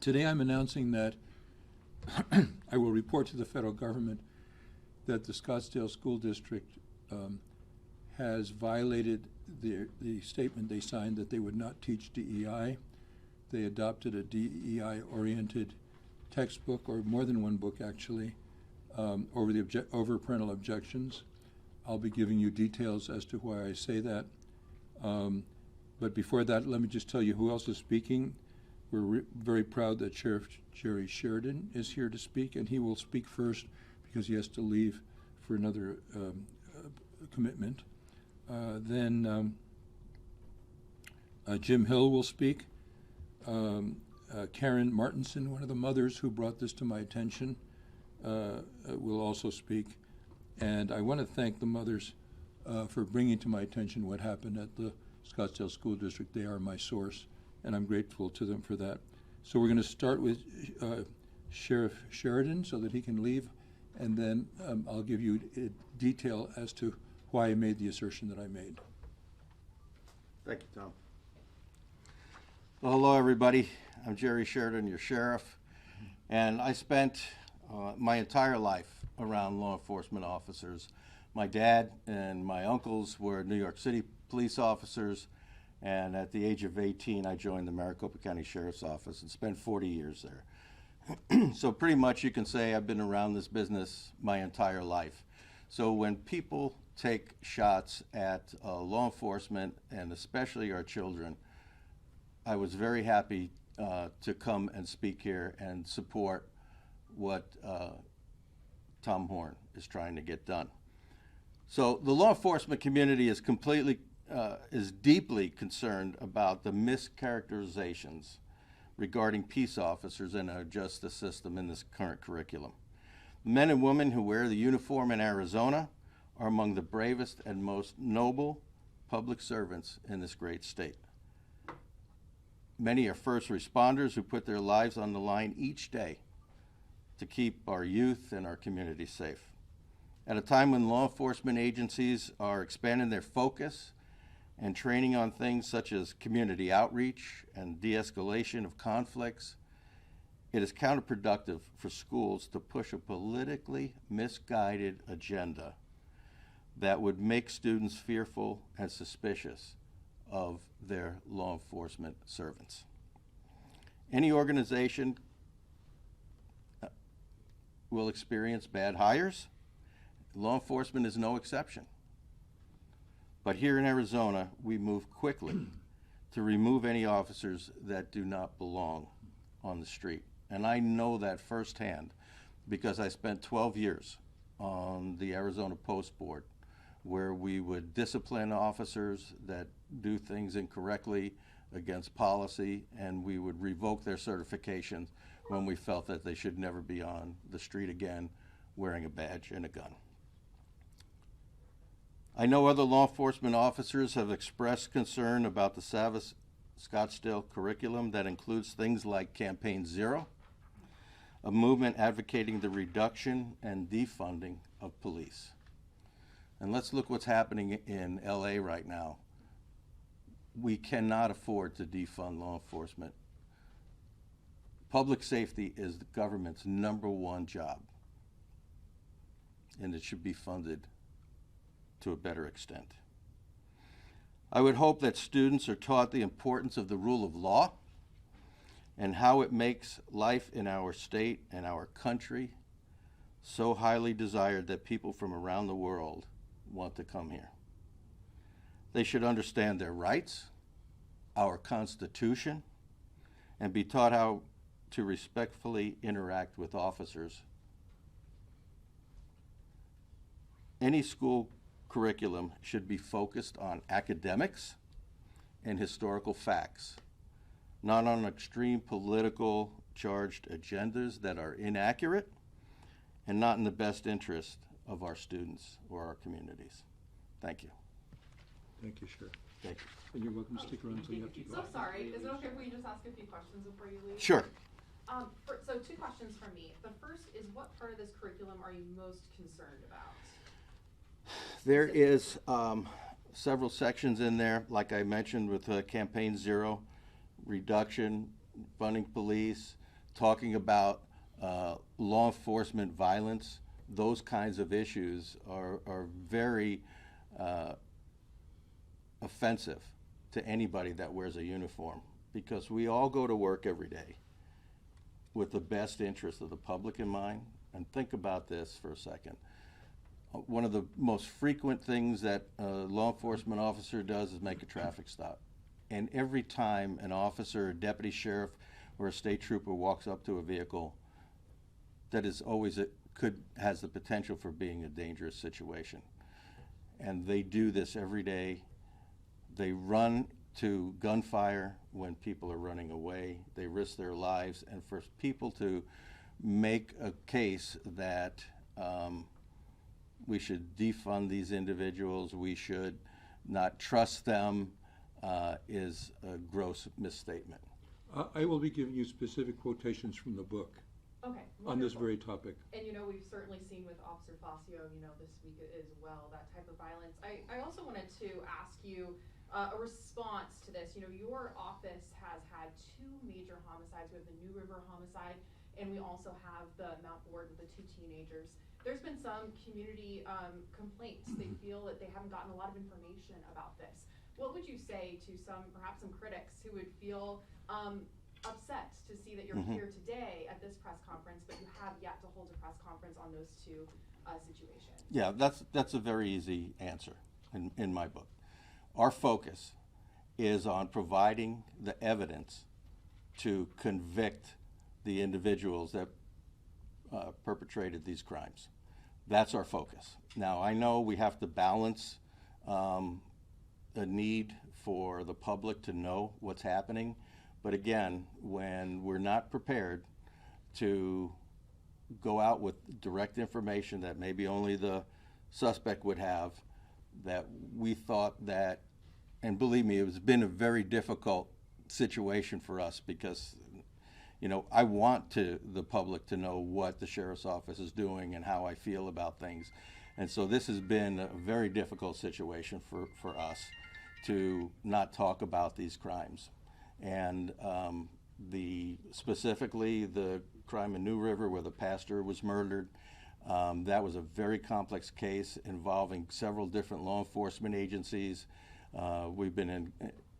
Today I'm announcing that I will report to the federal government that the Scottsdale School District has violated the statement they signed that they would not teach DEI. They adopted a DEI-oriented textbook, or more than one book actually, over parental objections. I'll be giving you details as to why I say that. But before that, let me just tell you who else is speaking. We're very proud that Sheriff Jerry Sheridan is here to speak, and he will speak first because he has to leave for another commitment. Then Jim Hill will speak. Karen Martinson, one of the mothers who brought this to my attention, will also speak. And I want to thank the mothers for bringing to my attention what happened at the Scottsdale School District. They are my source, and I'm grateful to them for that. So we're going to start with Sheriff Sheridan so that he can leave, and then I'll give you detail as to why I made the assertion that I made. Thank you, Tom. Well, hello, everybody. I'm Jerry Sheridan, your sheriff, and I spent my entire life around law enforcement officers. My dad and my uncles were New York City police officers, and at the age of 18, I joined the Maricopa County Sheriff's Office and spent 40 years there. So pretty much you can say I've been around this business my entire life. So when people take shots at law enforcement, and especially our children, I was very happy to come and speak here and support what Tom Horne is trying to get done. So the law enforcement community is deeply concerned about the mischaracterizations regarding peace officers in our justice system in this current curriculum. Men and women who wear the uniform in Arizona are among the bravest and most noble public servants in this great state. Many are first responders who put their lives on the line each day to keep our youth and our community safe. At a time when law enforcement agencies are expanding their focus and training on things such as community outreach and de-escalation of conflicts, it is counterproductive for schools to push a politically misguided agenda that would make students fearful and suspicious of their law enforcement servants. Any organization will experience bad hires. Law enforcement is no exception. But here in Arizona, we move quickly to remove any officers that do not belong on the street. And I know that firsthand because I spent 12 years on the Arizona Post Board, where we would discipline officers that do things incorrectly against policy, and we would revoke their certifications when we felt that they should never be on the street again wearing a badge and a gun. I know other law enforcement officers have expressed concern about the Savas Scottsdale curriculum that includes things like Campaign Zero, a movement advocating the reduction and defunding of police. And let's look what's happening in LA right now. We cannot afford to defund law enforcement. Public safety is the government's #1 job, and it should be funded to a better extent. I would hope that students are taught the importance of the rule of law and how it makes life in our state and our country so highly desired that people from around the world want to come here. They should understand their rights, our Constitution, and be taught how to respectfully interact with officers. Any school curriculum should be focused on academics and historical facts, not on extreme political charged agendas that are inaccurate and not in the best interest of our students or our communities. Thank you. Thank you, Sheriff. Thank you. And you're welcome to stick around until you have to go. So sorry, is it okay if we just ask a few questions before you leave? Sure. So 2 questions from me. The first is, what part of this curriculum are you most concerned about? There is several sections in there, like I mentioned with Campaign Zero, reduction, funding police, talking about law enforcement violence, those kinds of issues are very offensive to anybody that wears a uniform, because we all go to work every day with the best interest of the public in mind. And think about this for a second. One of the most frequent things that a law enforcement officer does is make a traffic stop. And every time an officer, a deputy sheriff, or a state trooper walks up to a vehicle, that is always has the potential for being a dangerous situation. And they do this every day. They run to gunfire when people are running away. They risk their lives. And for people to make a case that we should defund these individuals, we should not trust them, is a gross misstatement. I will be giving you specific quotations from the book Okay, on this wonderful. very topic. And we've certainly seen with Officer Facio, this week as well, that type of violence. I also wanted to ask you a response to this. Your office has had 2 major homicides. We have the New River homicide, and we also have the Mount Ward with the 2 teenagers. There's been some community complaints. They feel that they haven't gotten a lot of information about this. What would you say to perhaps some critics who would feel upset to see that you're here today at this press conference, but you have yet to hold a press conference on those 2 situations? Yeah, that's a very easy answer in my book. Our focus is on providing the evidence to convict the individuals that perpetrated these crimes. That's our focus. Now, I know we have to balance a need for the public to know what's happening, but again, when we're not prepared to go out with direct information that maybe only the suspect would have, that we thought that, and believe me, it's been a very difficult situation for us, because I want the public to know what the sheriff's office is doing and how I feel about things. And so this has been a very difficult situation for us to not talk about these crimes. And specifically the crime in New River where the pastor was murdered, that was a very complex case involving several different law enforcement agencies. We've been in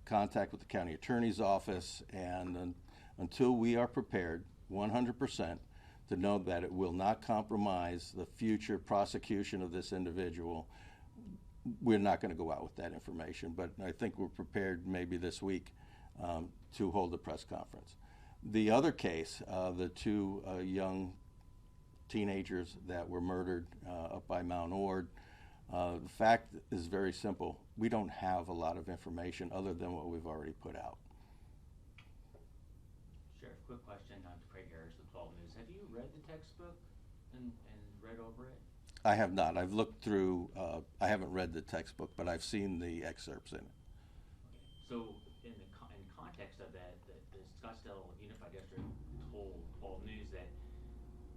contact with the county attorney's office, and until we are prepared 100% to know that it will not compromise the future prosecution of this individual, we're not going to go out with that information. But I think we're prepared maybe this week to hold a press conference. The other case, the 2 young teenagers that were murdered up by Mount Ward, the fact is very simple. We don't have a lot of information other than what we've already put out. Sheriff, quick question on Craig Harris with 12 News. Have you read the textbook and read over it? I have not. I've looked through, I haven't read the textbook, but I've seen the excerpts in it. Okay. So in context of that, the Scottsdale Unified District told 12 News that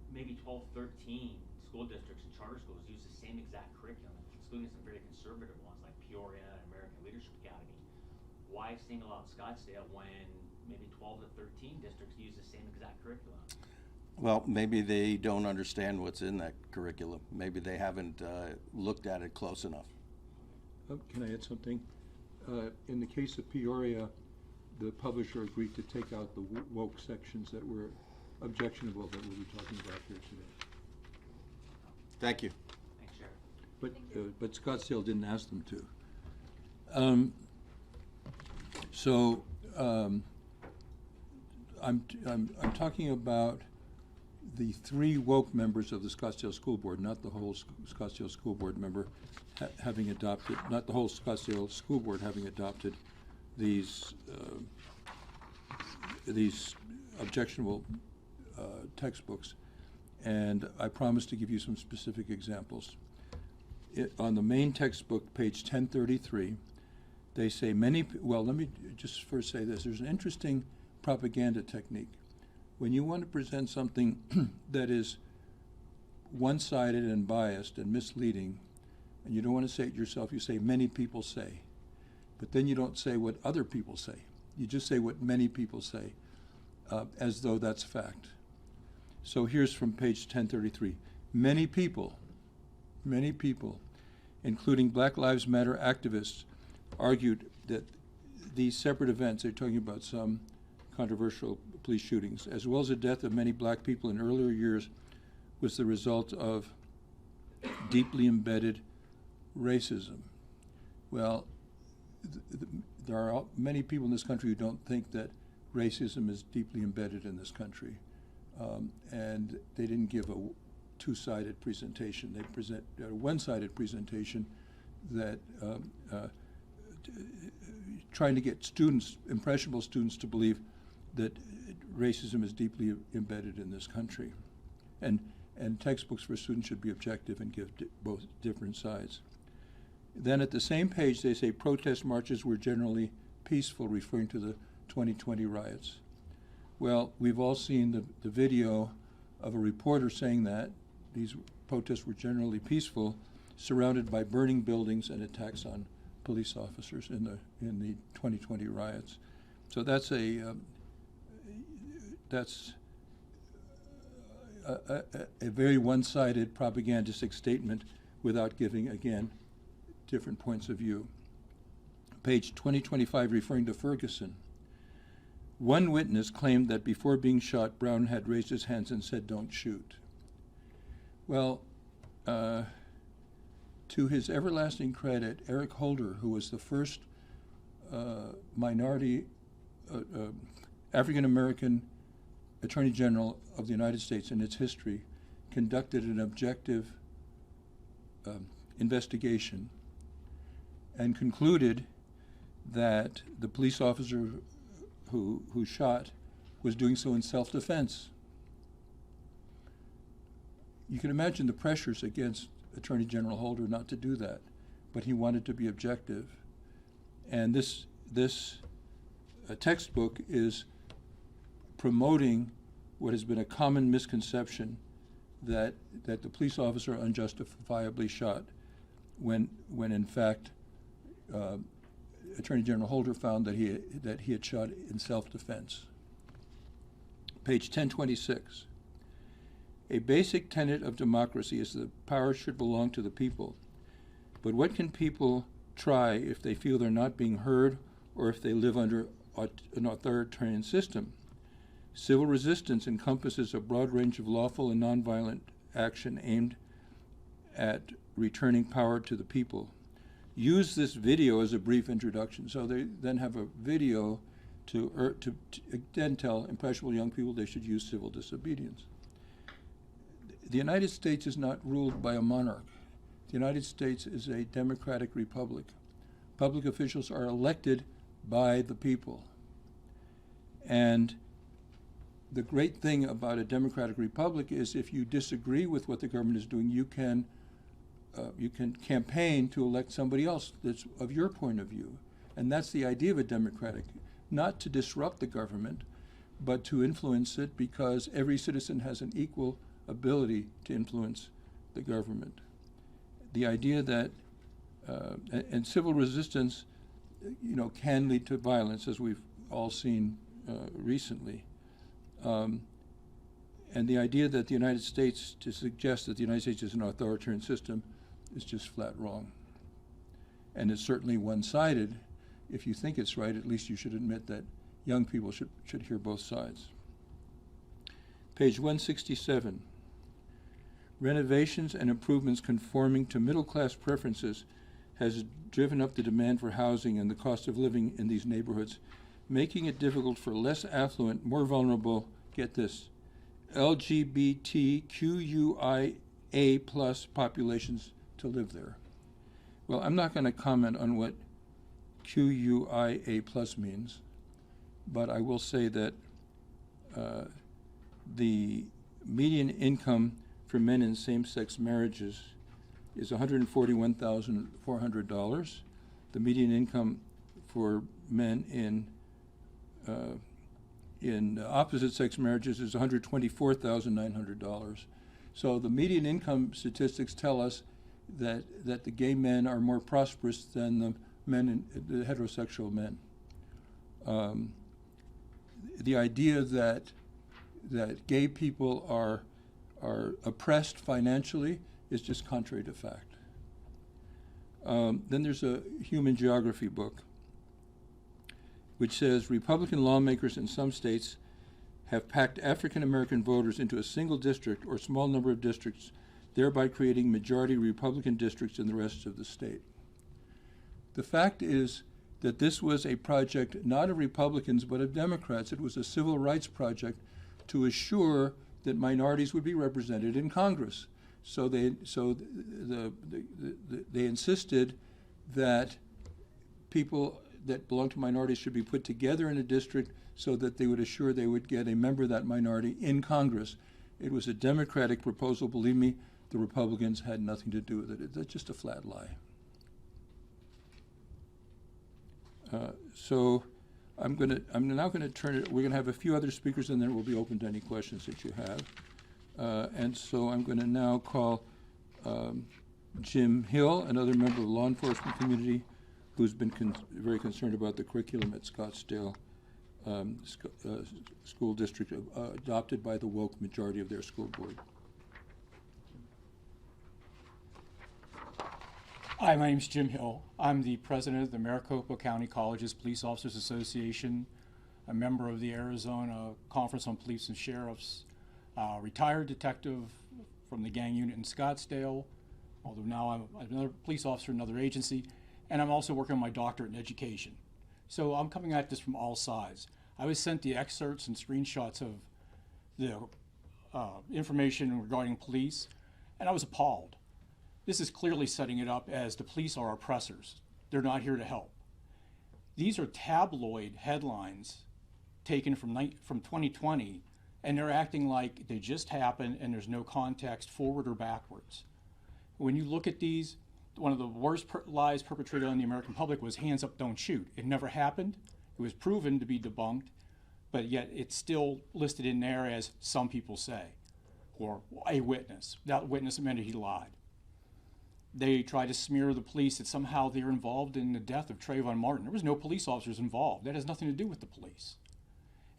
maybe 12, 13 school districts and charter schools use the same exact curriculum, including some very conservative ones like Peoria and American Leadership Academy. Why single out Scottsdale when maybe 12 to 13 districts use the same exact curriculum? Well, maybe they don't understand what's in that curriculum. Maybe they haven't looked at it close enough. Can I add something? In the case of Peoria, the publisher agreed to take out the woke sections that were objectionable that we'll be talking about here today. Thank you. Thanks, Sheriff. But Scottsdale didn't ask them to. I'm talking about the 3 woke members of the Scottsdale School Board, not the whole Scottsdale School Board member having adopted, not the whole Scottsdale School Board having adopted these objectionable textbooks. And I promise to give you some specific examples. On the main textbook, page 1033, they say well, let me just first say this. There's an interesting propaganda technique. When you want to present something that is one-sided and biased and misleading, and you don't want to say it yourself, you say many people say. But then you don't say what other people say. You just say what many people say. as though that's fact. So here's from page 1033. Many people, including Black Lives Matter activists, argued that these separate events, they're talking about some controversial police shootings, as well as the death of many black people in earlier years, was the result of deeply embedded racism. Well, there are many people in this country who don't think that racism is deeply embedded in this country. And they didn't give a two-sided presentation. They present a one-sided presentation that trying to get students, impressionable students, to believe that racism is deeply embedded in this country. And textbooks for students should be objective and give both different sides. Then at the same page, they say protest marches were generally peaceful, referring to the 2020 riots. Well, we've all seen the video of a reporter saying that these protests were generally peaceful, surrounded by burning buildings and attacks on police officers in the 2020 riots. So that's a very one-sided propagandistic statement without giving, again, different points of view. Page 2025, referring to Ferguson. One witness claimed that before being shot, Brown had raised his hands and said, "Don't shoot." Well, to his everlasting credit, Eric Holder, who was the first minority African-American Attorney General of the United States in its history, conducted an objective investigation and concluded that the police officer who shot was doing so in self-defense. You can imagine the pressures against Attorney General Holder not to do that, but he wanted to be objective. And this textbook is promoting what has been a common misconception that the police officer unjustifiably shot, when in fact Attorney General Holder found that he had shot in self-defense. Page 1026. A basic tenet of democracy is that power should belong to the people. But what can people try if they feel they're not being heard or if they live under an authoritarian system? Civil resistance encompasses a broad range of lawful and nonviolent action aimed at returning power to the people. Use this video as a brief introduction. So they then have a video to then tell impressionable young people they should use civil disobedience. The United States is not ruled by a monarch. The United States is a democratic republic. Public officials are elected by the people. And the great thing about a democratic republic is if you disagree with what the government is doing, you can campaign to elect somebody else that's of your point of view. And that's the idea of a democratic, not to disrupt the government, but to influence it, because every citizen has an equal ability to influence the government. The idea that, and civil resistance, can lead to violence, as we've all seen recently. And the idea that the United States, to suggest that the United States is an authoritarian system, is just flat wrong. And it's certainly one-sided. If you think it's right, at least you should admit that young people should hear both sides. Page 167. Renovations and improvements conforming to middle-class preferences has driven up the demand for housing and the cost of living in these neighborhoods, making it difficult for less affluent, more vulnerable, get this, LGBTQIA+ populations to live there. Well, I'm not going to comment on what QUIA+ means, but I will say that the median income for men in same-sex marriages is $141,400. The median income for men in opposite-sex marriages is $124,900. So the median income statistics tell us that the gay men are more prosperous than the heterosexual men. the idea that gay people are oppressed financially is just contrary to fact. Then there's a human geography book which says Republican lawmakers in some states have packed African American voters into a single district or small number of districts, thereby creating majority Republican districts in the rest of the state. The fact is that this was a project not of Republicans but of Democrats. It was a civil rights project to assure that minorities would be represented in Congress. So they insisted that people that belong to minorities should be put together in a district so that they would assure they would get a member of that minority in Congress. It was a Democratic proposal. Believe me, the Republicans had nothing to do with it. That's just a flat lie. So I'm now going to turn it. We're going to have a few other speakers, and then we'll be open to any questions that you have. And so I'm going to now call Jim Hill, another member of the law enforcement community, who's been very concerned about the curriculum at Scottsdale School District, adopted by the woke majority of their school board. Hi, my name is Jim Hill. I'm the president of the Maricopa County Colleges Police Officers Association, a member of the Arizona Conference on Police and Sheriffs, retired detective from the gang unit in Scottsdale, although now I'm another police officer in another agency, and I'm also working on my doctorate in education. So I'm coming at this from all sides. I was sent the excerpts and screenshots of the information regarding police, and I was appalled. This is clearly setting it up as the police are oppressors. They're not here to help. These are tabloid headlines taken from 2020, and they're acting like they just happened and there's no context forward or backwards. When you look at these, one of the worst lies perpetrated on the American public was hands up, don't shoot. It never happened. It was proven to be debunked, but yet it's still listed in there as some people say, or a witness. That witness admitted he lied. They try to smear the police that somehow they're involved in the death of Trayvon Martin. There was no police officers involved. That has nothing to do with the police.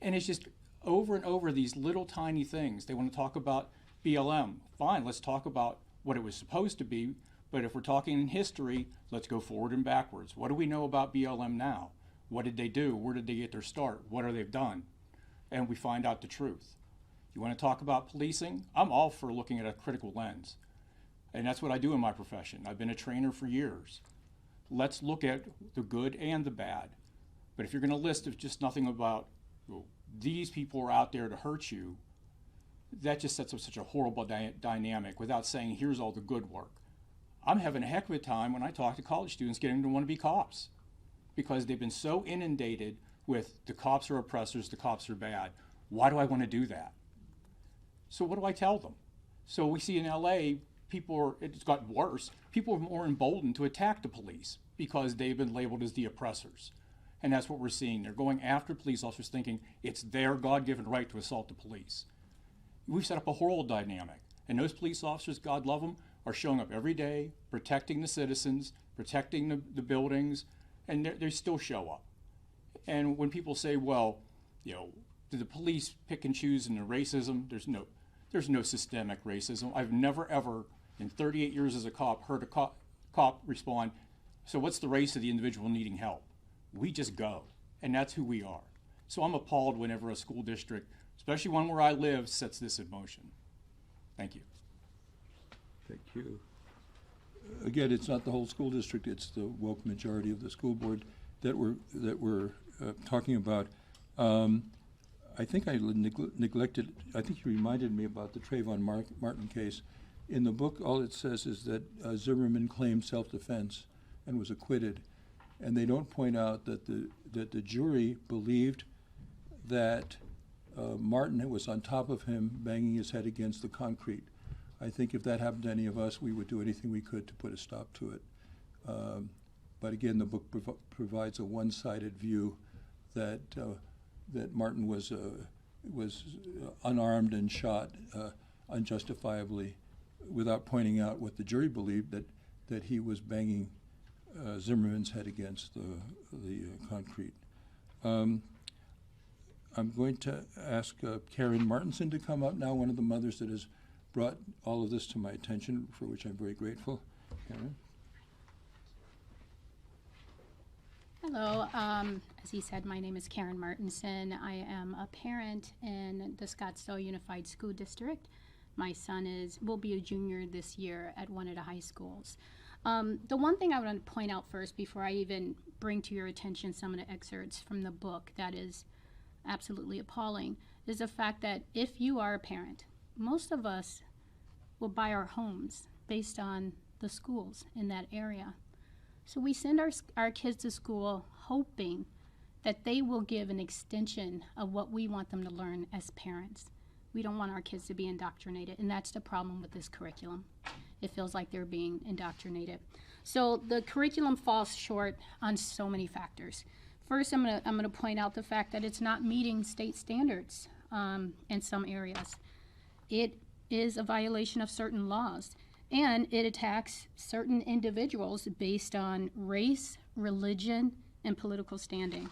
And it's just over and over these little tiny things. They want to talk about BLM. Fine, let's talk about what it was supposed to be. But if we're talking in history, let's go forward and backwards. What do we know about BLM now? What did they do? Where did they get their start? What are they done? And we find out the truth. You want to talk about policing? I'm all for looking at a critical lens. And that's what I do in my profession. I've been a trainer for years. Let's look at the good and the bad. But if you're going to list of just nothing about, well, these people are out there to hurt you, that just sets up such a horrible dynamic without saying, here's all the good work. I'm having a heck of a time when I talk to college students getting them to want to be cops because they've been so inundated with the cops are oppressors, the cops are bad. Why do I want to do that? So what do I tell them? So we see in LA, it's gotten worse. People are more emboldened to attack the police because they've been labeled as the oppressors. And that's what we're seeing. They're going after police officers thinking it's their God-given right to assault the police. We've set up a horrible dynamic. And those police officers, God love them, are showing up every day, protecting the citizens, protecting the buildings, and they still show up. And when people say, well, you know, do the police pick and choose in the racism? There's no systemic racism. I've never ever, in 38 years as a cop, heard a cop respond, so what's the race of the individual needing help? We just go, and that's who we are. So I'm appalled whenever a school district, especially one where I live, sets this in motion. Thank you. Thank you. Again, it's not the whole school district, it's the woke majority of the school board that we're talking about. I think I neglected, I think you reminded me about the Trayvon Martin case. In the book, all it says is that Zimmerman claimed self-defense and was acquitted. And they don't point out that the jury believed that Martin was on top of him, banging his head against the concrete. I think if that happened to any of us, we would do anything we could to put a stop to it. But again, the book provides a one-sided view that that Martin was unarmed and shot unjustifiably, without pointing out what the jury believed, that he was banging Zimmerman's head against the concrete. I'm going to ask Karen Martinson to come up now, one of the mothers that has brought all of this to my attention, for which I'm very grateful. Karen? Hello, as he said, my name is Karen Martinson. I am a parent in the Scottsdale Unified School District. My son will be a junior this year at one of the high schools. The one thing I want to point out first, before I even bring to your attention some of the excerpts from the book that is absolutely appalling, is the fact that if you are a parent, most of us will buy our homes based on the schools in that area. So we send our kids to school hoping that they will give an extension of what we want them to learn as parents. We don't want our kids to be indoctrinated, and that's the problem with this curriculum. It feels like they're being indoctrinated. So the curriculum falls short on so many factors. First, I'm gonna point out the fact that it's not meeting state standards in some areas. It is a violation of certain laws, and it attacks certain individuals based on race, religion, and political standing.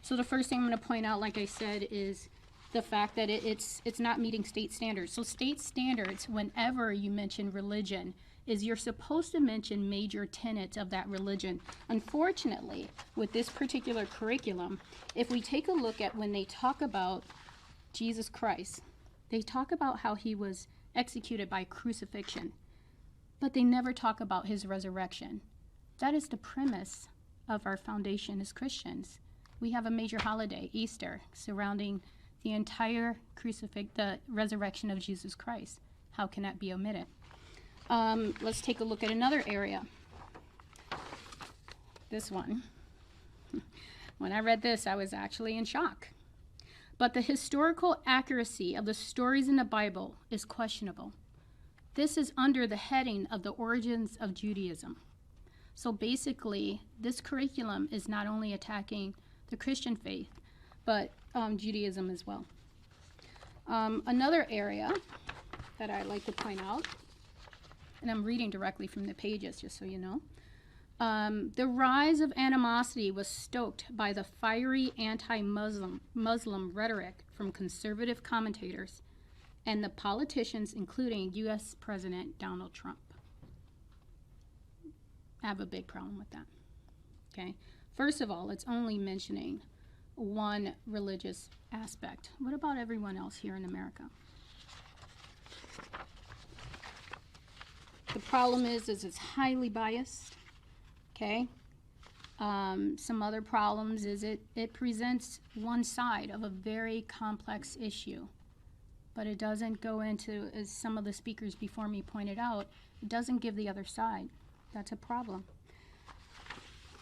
So the first thing I'm going to point out, like I said, is the fact that it's not meeting state standards. So state standards, whenever you mention religion, is you're supposed to mention major tenets of that religion. Unfortunately, with this particular curriculum, if we take a look at when they talk about Jesus Christ, they talk about how he was executed by crucifixion, but they never talk about his resurrection. That is the premise of our foundation as Christians. We have a major holiday, Easter, surrounding the entire the resurrection of Jesus Christ. How can that be omitted? Let's take a look at another area. This one. When I read this, I was actually in shock. But the historical accuracy of the stories in the Bible is questionable. This is under the heading of the origins of Judaism. So basically, this curriculum is not only attacking the Christian faith, but Judaism as well. Another area that I'd like to point out, and I'm reading directly from the pages just so you know, the rise of animosity was stoked by the fiery anti-Muslim rhetoric from conservative commentators and the politicians, including U.S. President Donald Trump. I have a big problem with that, okay? First of all, it's only mentioning one religious aspect. What about everyone else here in America? The problem is it's highly biased, okay? Some other problems is it presents one side of a very complex issue, but it doesn't go into, as some of the speakers before me pointed out, it doesn't give the other side. That's a problem.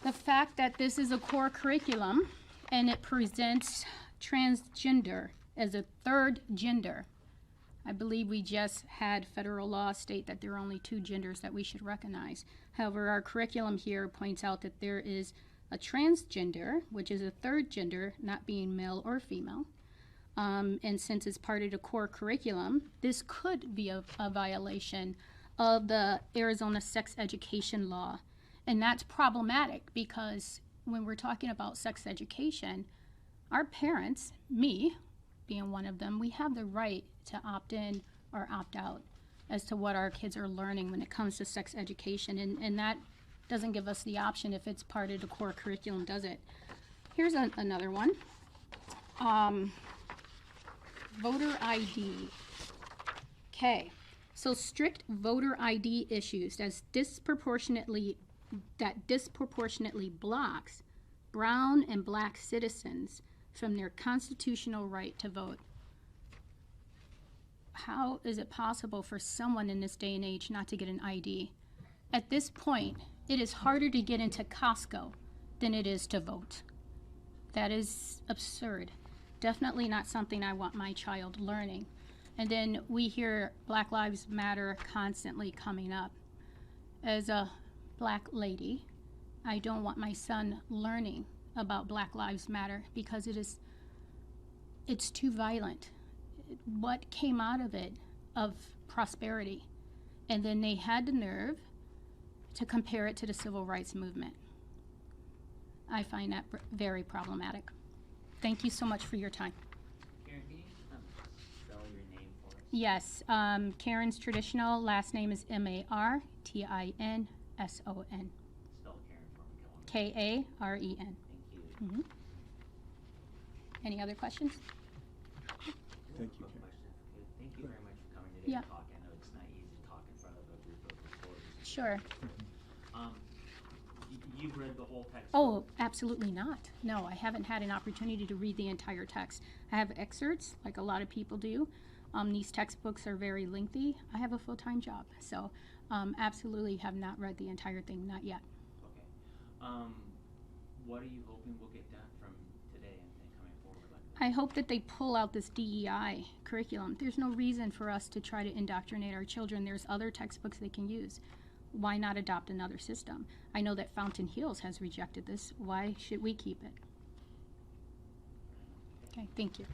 The fact that this is a core curriculum and it presents transgender as a third gender. I believe we just had federal law state that there are only two genders that we should recognize. However, our curriculum here points out that there is a transgender, which is a third gender, not being male or female. And since it's part of the core curriculum, this could be a violation of the Arizona sex education law. And that's problematic because when we're talking about sex education, our parents, me being one of them, we have the right to opt in or opt out as to what our kids are learning when it comes to sex education. And that doesn't give us the option if it's part of the core curriculum, does it? Here's another one. Voter ID. Okay, so strict voter ID issues that disproportionately blocks brown and black citizens from their constitutional right to vote. How is it possible for someone in this day and age not to get an ID? At this point, it is harder to get into Costco than it is to vote. That is absurd. Definitely not something I want my child learning. And then we hear Black Lives Matter constantly coming up. As a black lady, I don't want my son learning about Black Lives Matter because it's too violent. What came out of it of prosperity? And then they had the nerve to compare it to the civil rights movement. I find that very problematic. Thank you so much for your time. Yes, Karen's traditional, last name is Martinson. Spell Karen for me, come on. Karen. Thank you. Any other questions? Thank you, Quick Karen. question. Okay, thank you very much for coming today Yeah. and talking. I know it's not easy to talk in front of a group of reporters. Sure. You've read the whole text? Oh, absolutely not. No, I haven't had an opportunity to read the entire text. I have excerpts, like a lot of people do. These textbooks are very lengthy. I have a full-time job, so absolutely have not read the entire thing, not yet. Okay. What are you hoping will get done from today and coming forward like this? I hope that they pull out this DEI curriculum. There's no reason for us to try to indoctrinate our children. There's other textbooks they can use. Why not adopt another system? I know that Fountain Hills has rejected this. Why should we keep it? Okay, thank you.